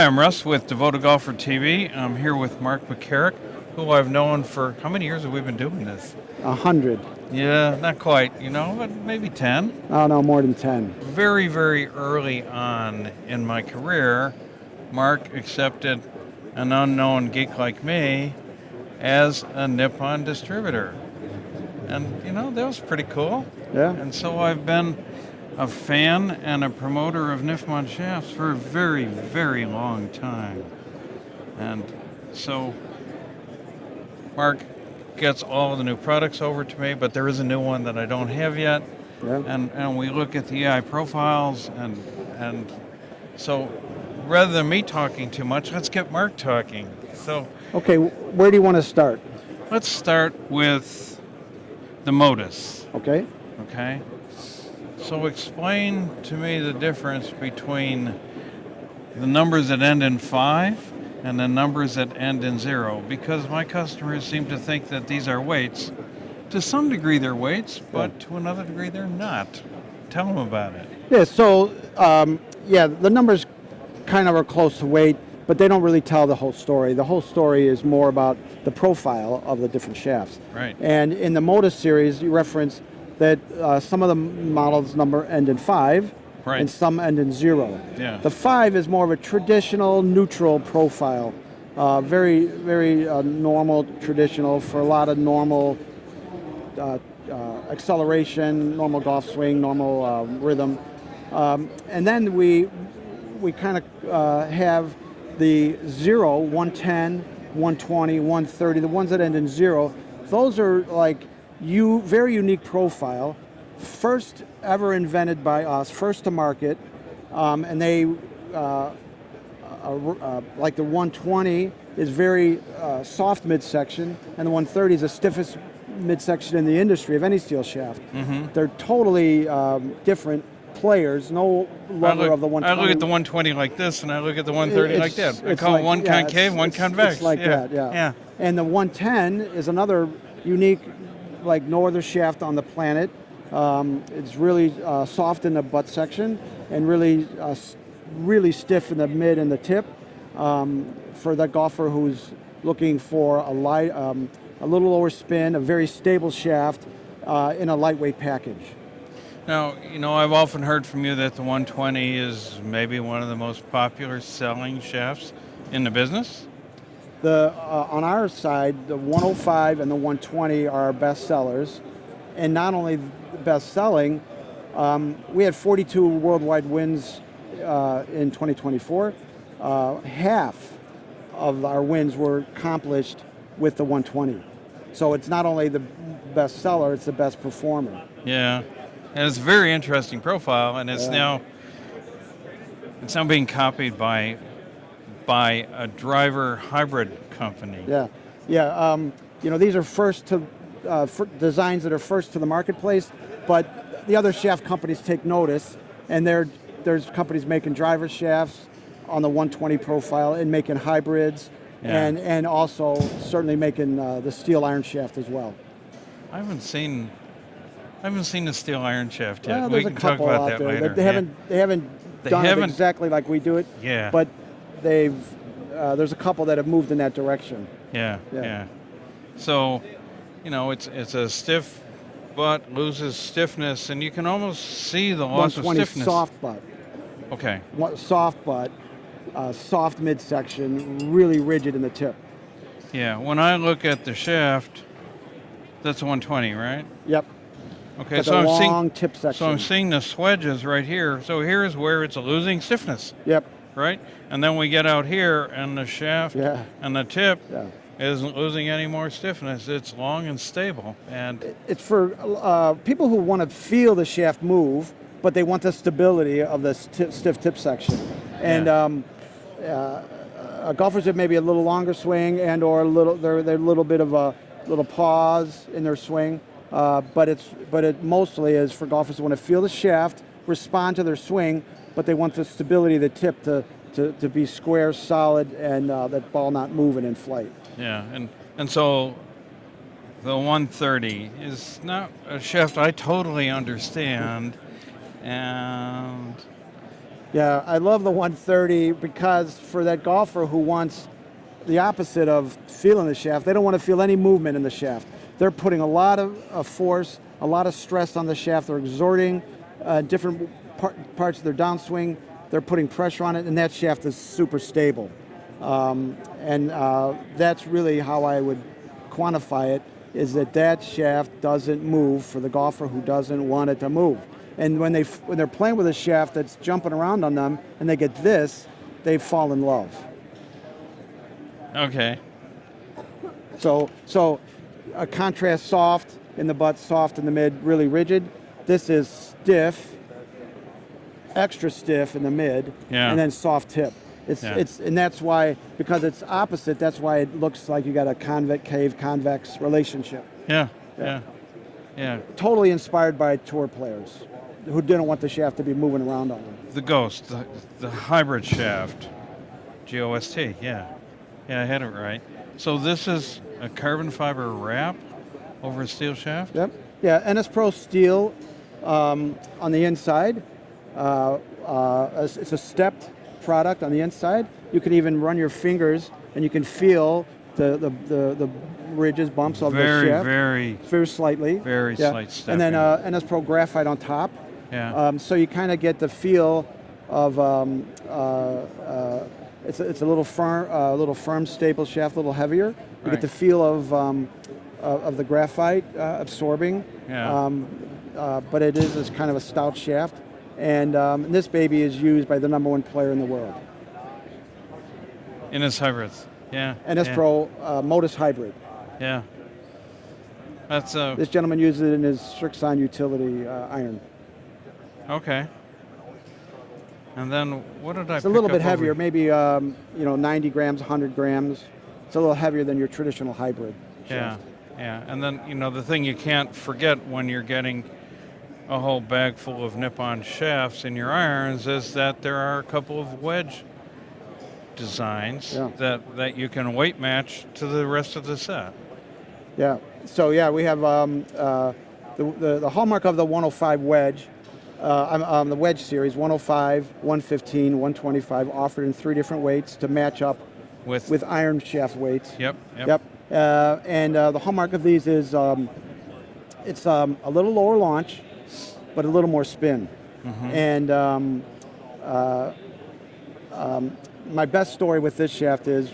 I'm Russ with Devoted Golfer TV. I'm here with Mark McCarrick, who I've known for how many years have we been doing this? 100. Yeah, not quite, but maybe 10. Oh, no, more than 10. Very, very early on in my career, Mark accepted an unknown geek like me as a Nippon distributor. And, that was pretty cool. Yeah. And so I've been a fan and a promoter of Nippon shafts for a very, very long time. And so Mark gets all the new products over to me, but there is a new one that I don't have yet. Yeah. And we look at the AI profiles, and so rather than me talking too much, let's get Mark talking. So Okay, where do you want to start? let's start with the Modus. Okay. Okay? So explain to me the difference between the numbers that end in 5 and the numbers that end in 0, because my customers seem to think that these are weights. To some degree they're weights, but to another degree they're not. Tell them about it. Yeah, so, the numbers kind of are close to weight, but they don't really tell the whole story. The whole story is more about the profile of the different shafts. Right. And in the Modus series, you reference that some of the models number end in 5, Right. and some end in 0. Yeah. The 5 is more of a traditional neutral profile, very, very normal, traditional for a lot of normal acceleration, normal golf swing, normal rhythm. And then we kind of have the 0, 110, 120, 130, the ones that end in 0. Those are like very unique profile, first ever invented by us, first to market, and they like the 120 is very soft midsection, and the 130 is the stiffest midsection in the industry of any steel shaft. Mm-hmm. They're totally different players. No lover of the 120. I look at the 120 like this, and I look at the 130 like that. I It's call it like- one yeah, concave, one it's- convex. It's like that, yeah. And the 110 is another unique, like no other shaft on the planet. It's really soft in the butt section and really stiff in the mid and the tip. For that golfer who's looking for a little lower spin, a very stable shaft in a lightweight package. Now, I've often heard from you that the 120 is maybe one of the most popular selling shafts in the business. On our side, the 105 and the 120 are our best sellers, and not only the best selling, we had 42 worldwide wins in 2024. Half of our wins were accomplished with the 120. So it's not only the best seller, it's the best performer. Yeah, and it's a very interesting profile, and it's now being copied by a driver hybrid company. Yeah. These are first to designs that are first to the marketplace, but the other shaft companies take notice, and there's companies making driver shafts on the 120 profile and making hybrids, and also certainly making the steel iron shaft as well. I haven't seen the steel iron shaft yet. Well, We there's a can talk couple about out that there. later. They haven't done it exactly like we do it. Yeah. But there's a couple that have moved in that direction. Yeah. So, it's a stiff butt, loses stiffness, and you can almost see the loss of 120 stiffness. soft butt. Okay. Soft butt, soft midsection, really rigid in the tip. Yeah. When I look at the shaft, that's a 120, right? Yep. Okay. Got So the I'm long seeing. tip section. So I'm seeing the swedges right here. So here's where it's losing stiffness. Yep. Right? And then we get out here, and the shaft and the tip isn't losing any more stiffness. It's long and stable. And it's for people who want to feel the shaft move, but they want the stability of the stiff tip section. And golfers have maybe a little longer swing or they're a little bit of a little pause in their swing. But it mostly is for golfers who want to feel the shaft, respond to their swing, but they want the stability of the tip to be square, solid, and that ball not moving in flight. Yeah, and so the 130 is not a shaft I totally understand, and Yeah, I love the 130 because for that golfer who wants the opposite of feeling the shaft, they don't want to feel any movement in the shaft. They're putting a lot of force, a lot of stress on the shaft. They're exerting different parts of their downswing. They're putting pressure on it, and that shaft is super stable. And that's really how I would quantify it, is that shaft doesn't move for the golfer who doesn't want it to move. And when they're playing with a shaft that's jumping around on them and they get this, they fall in love. Okay. So a contrast soft in the butt, soft in the mid, really rigid. This is stiff, extra stiff in the mid, and then soft tip. And that's why, because it's opposite, that's why it looks like you got a convex relationship. Yeah. Totally inspired by tour players who didn't want the shaft to be moving around on them. The Ghost, the hybrid shaft, GOST. Yeah, I had it right. So this is a carbon fiber wrap over a steel shaft? Yep. Yeah, NS Pro steel on the inside. It's a stepped product on the inside. You can even run your fingers and you can feel the ridges, bumps of the shaft. Very slightly. Very slight stepping. And then NS Pro graphite on top. Yeah. So you kind of get the feel of it's a little firm, stable shaft, a little heavier. You get the feel of the graphite absorbing. Yeah. But it is kind of a stout shaft. And this baby is used by the #1 player in the world. In his hybrids. Yeah. NS Pro Modus Hybrid. Yeah. That's This gentleman uses it in his Strixon utility iron. Okay. And then what did I? It's a little bit heavier, maybe 90 grams, 100 grams. It's a little heavier than your traditional hybrid shaft. Yeah. And then the thing you can't forget when you're getting a whole bag full of Nippon shafts in your irons is that there are a couple of wedge designs that you can weight match to the rest of the set. Yeah. So we have the hallmark of the 105 wedge. The wedge series, 105, 115, 125, offered in 3 different weights to match up with iron shaft weights. Yep. And the hallmark of these is it's a little lower launch, but a little more spin. Mm-hmm. And my best story with this shaft is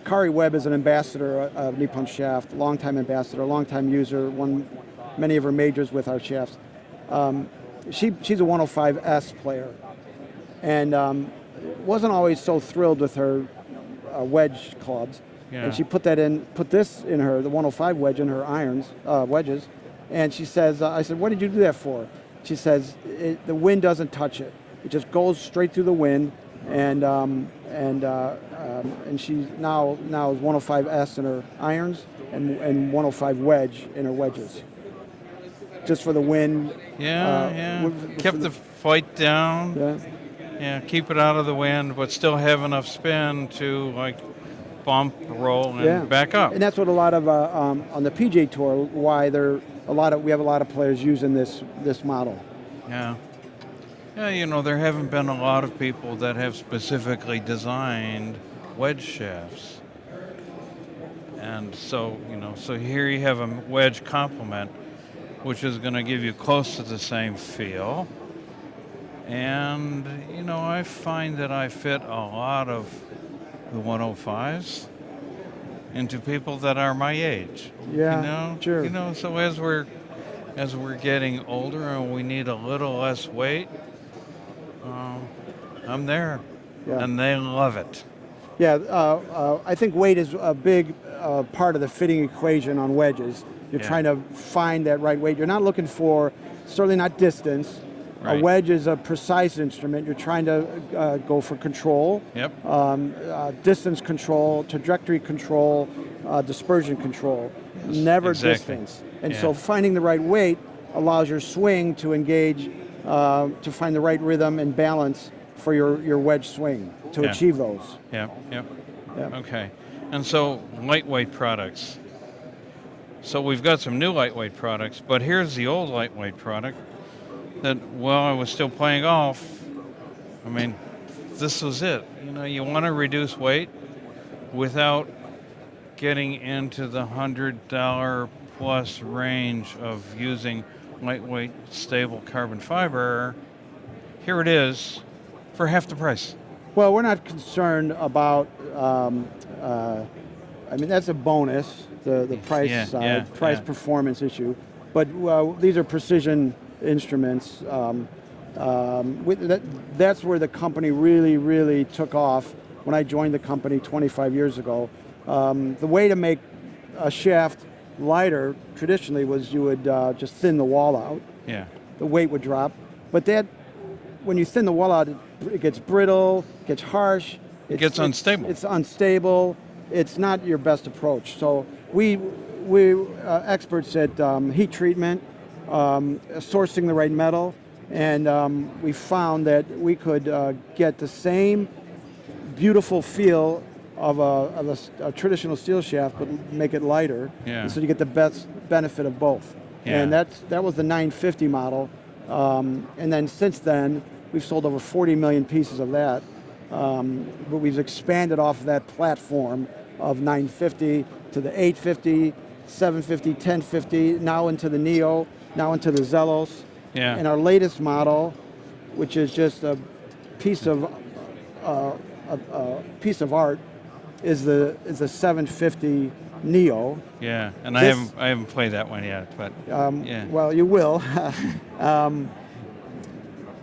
Kari Webb is an ambassador of Nippon shaft, longtime ambassador, longtime user, won many of her majors with our shafts. She's a 105S player, and wasn't always so thrilled with her wedge clubs. Yeah. And she put this in the 105 wedge in her irons, wedges, and she says, I said, what did you do that for? She says, the wind doesn't touch it. It just goes straight through the wind, and she now is 105S in her irons and 105 wedge in her wedges. Just for the wind. Kept the fight down. Yeah, keep it out of the wind, but still have enough spin to bump, roll, and back up. And that's what a lot of on the PGA Tour, why we have a lot of players using this model. Yeah. Yeah, there haven't been a lot of people that have specifically designed wedge shafts. And so, so here you have a wedge complement, which is going to give you close to the same feel. And, I find that I fit a lot of the 105s into people that are my age. Yeah, sure. So as we're getting older and we need a little less weight, I'm there. Yeah. And they love it. Yeah, I think weight is a big part of the fitting equation on wedges. You're trying to find that right weight. You're not looking for, certainly not distance. Right. A wedge is a precise instrument. You're trying to go for control, distance control, trajectory control, dispersion control, never distance. And so finding the right weight allows your swing to engage, to find the right rhythm and balance for your wedge swing to achieve those. Yeah. Okay. And so lightweight products. So we've got some new lightweight products, but here's the old lightweight product that while I was still playing golf, I mean, this was it. You want to reduce weight without getting into the $100 plus range of using lightweight, stable carbon fiber. Here it is for half the price. Well, we're not concerned about, that's a bonus, the price side, price performance issue. But these are precision instruments. That's where the company really, really took off when I joined the company 25 years ago. The way to make a shaft lighter traditionally was you would just thin the wall out. Yeah. The weight would drop. But when you thin the wall out, it gets brittle, gets harsh. It gets unstable. It's unstable. It's not your best approach. So we experts at heat treatment, sourcing the right metal, and we found that we could get the same beautiful feel of a traditional steel shaft, but make it lighter. Yeah. So you get the best benefit of both. Yeah. And that was the 950 model. And then since then, we've sold over 40 million pieces of that. But we've expanded off of that platform of 950 to the 850, 750, 1050, now into the Neo, now into the Zelos. Yeah. And our latest model, which is just a piece of art, is the 750 Neo. Yeah, and I haven't played that one yet, but yeah. Well, you will.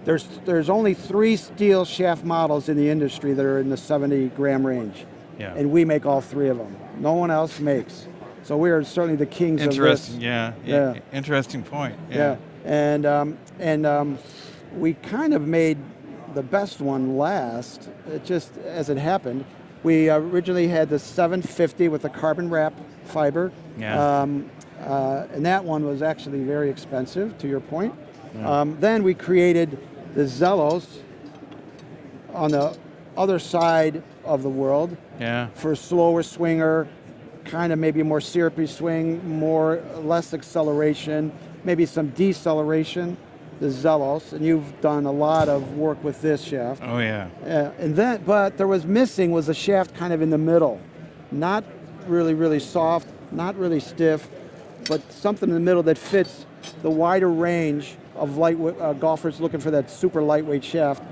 There's only 3 steel shaft models in the industry that are in the 70 gram range. Yeah. And we make all 3 of them. No one else makes. So we are certainly the kings of this. Interesting, yeah. Interesting point. Yeah. And we kind of made the best one last. It just, as it happened, we originally had the 750 with the carbon wrap fiber. Yeah. And that one was actually very expensive, to your point. Yeah. Then we created the Zelos on the other side of the world. Yeah. For a slower swinger, kind of maybe a more syrupy swing, less acceleration, maybe some deceleration, the Zelos, and you've done a lot of work with this shaft. Oh yeah. But there was missing was a shaft kind of in the middle, not really, really soft, not really stiff, but something in the middle that fits the wider range of golfers looking for that super lightweight shaft.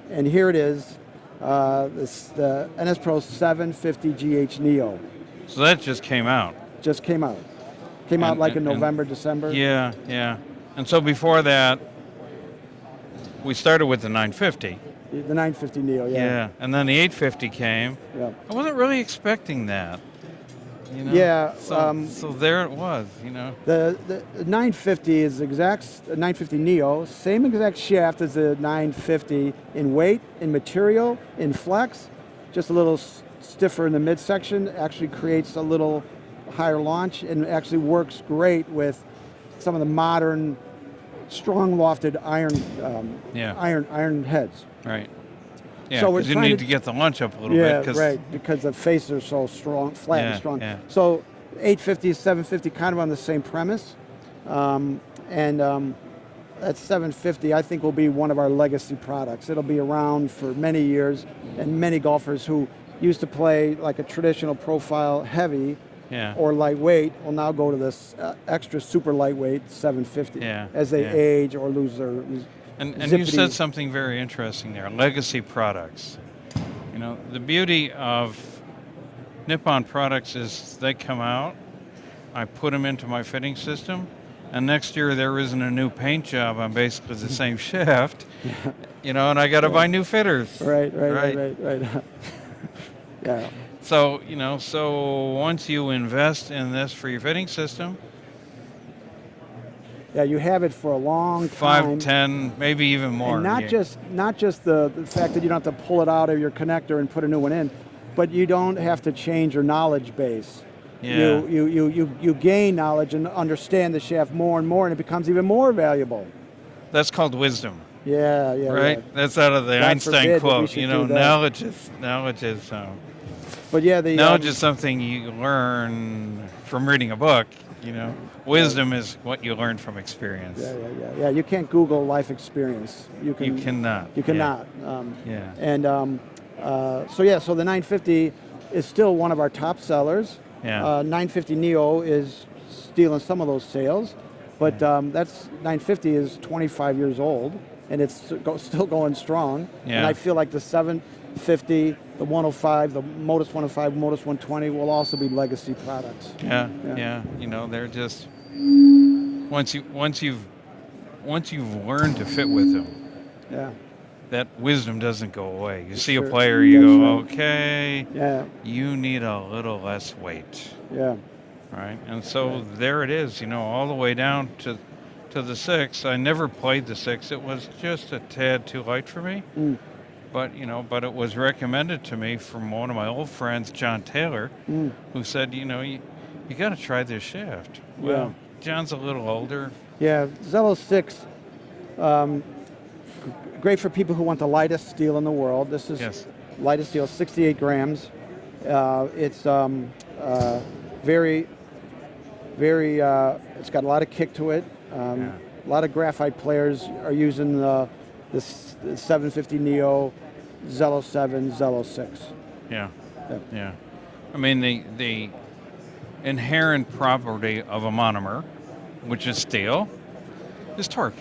And here it is, the NS Pro 750 GH Neo. So that just came out. Just came out. Came out like in November, December. Yeah, yeah. And so before that, we started with the 950. The 950 Neo, yeah. Yeah, and then the 850 came. Yeah. I wasn't really expecting that. Yeah. So there it was, The 950 is exact 950 Neo, same exact shaft as the 950 in weight, in material, in flex, just a little stiffer in the midsection. Actually creates a little higher launch and actually works great with some of the modern, strong lofted iron heads. Right. Yeah, so we're because you need to get the launch up a little bit. Yeah, right, because the faces are so strong, flat and strong. Yeah. So 850, 750, kind of on the same premise. That 750, I think, will be one of our legacy products. It'll be around for many years, and many golfers who used to play like a traditional profile heavy or lightweight will now go to this extra super lightweight 750 as they age or lose their And you said something very interesting there, legacy products. The beauty of Nippon products is they come out, I put them into my fitting system, and next year there isn't a new paint job on basically the same shaft, and I got to buy new fitters. Right. Yeah. So, so once you invest in this for your fitting system, yeah, you have it for a long time. 5, 10, maybe even more. And not just the fact that you don't have to pull it out of your connector and put a new one in, but you don't have to change your knowledge base. Yeah. You gain knowledge and understand the shaft more and more, and it becomes even more valuable. That's called wisdom. Yeah. Right? Yeah. That's out of the God Einstein forbid quote. that we should Knowledge is but yeah, knowledge is something you learn from reading a book. You know, wisdom is what you learn from experience. Yeah. You can't Google life experience. You cannot. You cannot. Yeah. And so the 950 is still one of our top sellers. Yeah. 950 Neo is stealing some of those sales, but that's 950 is 25 years old, and it's still going strong. Yeah. And I feel like the 750, the 105, the Modus 105, Modus 120 will also be legacy products. Yeah. You know, they're just once you've learned to fit with them. Yeah. That wisdom doesn't go away. You see a Sure. player, you That's go, right. okay, Yeah. you need a little less weight, Yeah. right? And so there it is, you know, all the way down to the 6. I never played the 6. It was just a tad too light for me. But it was recommended to me from one of my old friends, John Taylor, who said, you got to try this shaft. Well, John's a little older. Yeah, Zello 6, great for people who want the lightest steel in the world. This is lightest steel, 68 grams. It's very, very, it's got a lot of kick to it. A lot of graphite players are using the 750 Neo, Zello 7, Zello 6. Yeah. I mean, the inherent property of a monomer, which is steel, is torque.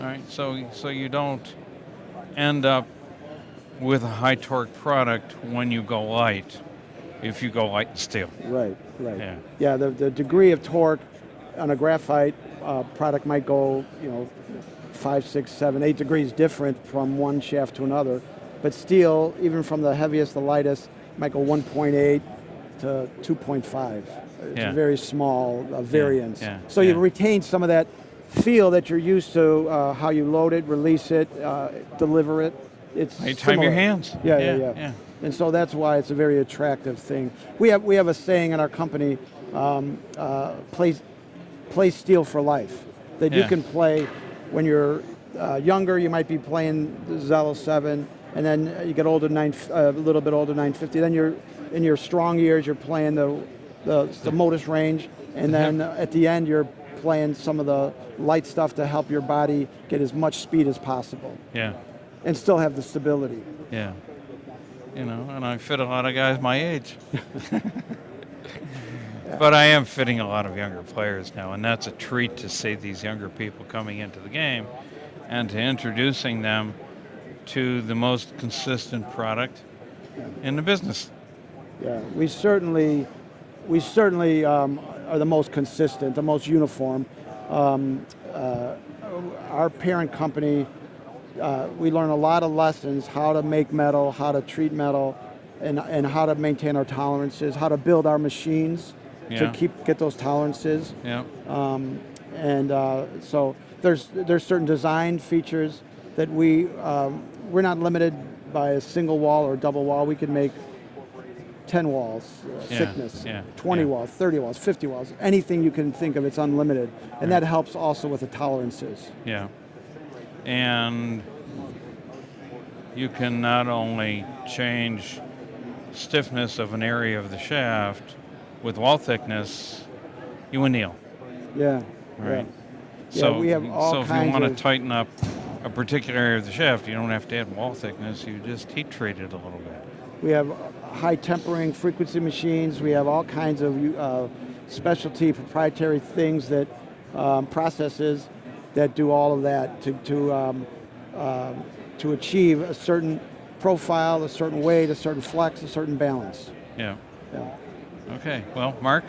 All right, so you don't end up with a high torque product when you go light, if you go light in steel. Right. Yeah. The degree of torque on a graphite product might go, 5, 6, 7, 8 degrees different from one shaft to another. But steel, even from the heaviest, the lightest, might go 1.8 to 2.5. It's a very small variance. So you retain some of that feel that you're used to, how you load it, release it, deliver it. It's how you time your hands. Yeah. And so that's why it's a very attractive thing. We have a saying in our company, play steel for life. That you can play when you're younger, you might be playing the Zello 7, and then you get older, a little bit older, 950. Then you're in your strong years, you're playing the Modus range, and then at the end, you're playing some of the light stuff to help your body get as much speed as possible. Yeah. And still have the stability. Yeah. And I fit a lot of guys my age. But I am fitting a lot of younger players now, and that's a treat to see these younger people coming into the game and to introducing them to the most consistent product in the business. Yeah, we certainly are the most consistent, the most uniform. Our parent company, we learn a lot of lessons, how to make metal, how to treat metal, and how to maintain our tolerances, how to build our machines to get those tolerances. Yeah. So there's certain design features that we're not limited by a single wall or a double wall. We can make 10 walls, thickness, 20 walls, 30 walls, 50 walls, anything you can think of, it's unlimited. And that helps also with the tolerances. Yeah. And you can not only change stiffness of an area of the shaft with wall thickness, you anneal. Yeah. Right. Yeah. So, We have all so if kinds you want of to tighten up a particular area of the shaft, you don't have to add wall thickness, you just heat treat it a little bit. We have high tempering frequency machines. We have all kinds of specialty proprietary things that processes that do all of that to achieve a certain profile, a certain weight, a certain flex, a certain balance. Yeah. Okay. Well, Mark,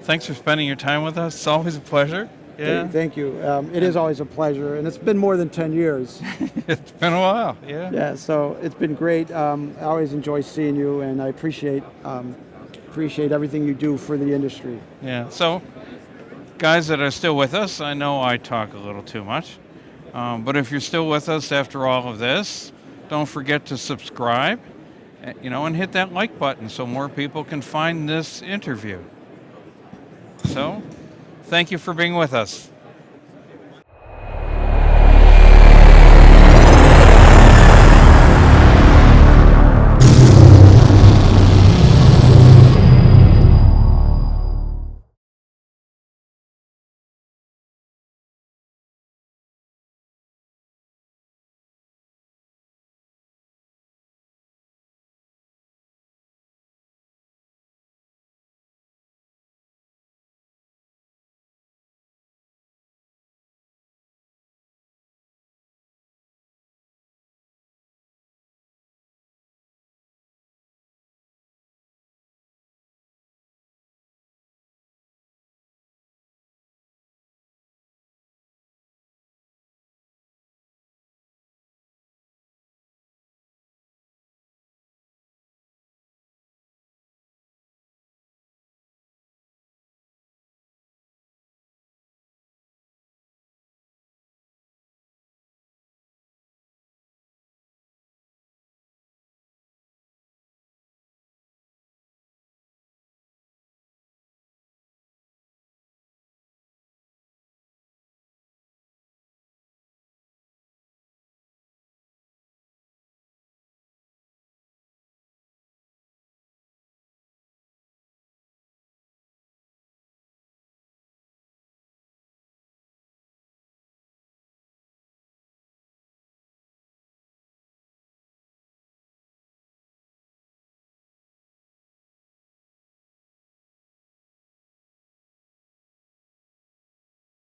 thanks for spending your time with us. It's always a pleasure. Yeah. Thank you. It is always a pleasure, and it's been more than 10 years. It's been a while. Yeah. Yeah. So it's been great. I always enjoy seeing you, and I appreciate everything you do for the industry. Yeah. So, guys that are still with us, I know I talk a little too much, but if you're still with us after all of this, don't forget to subscribe, and hit that like button so more people can find this interview. So, thank you for being with us.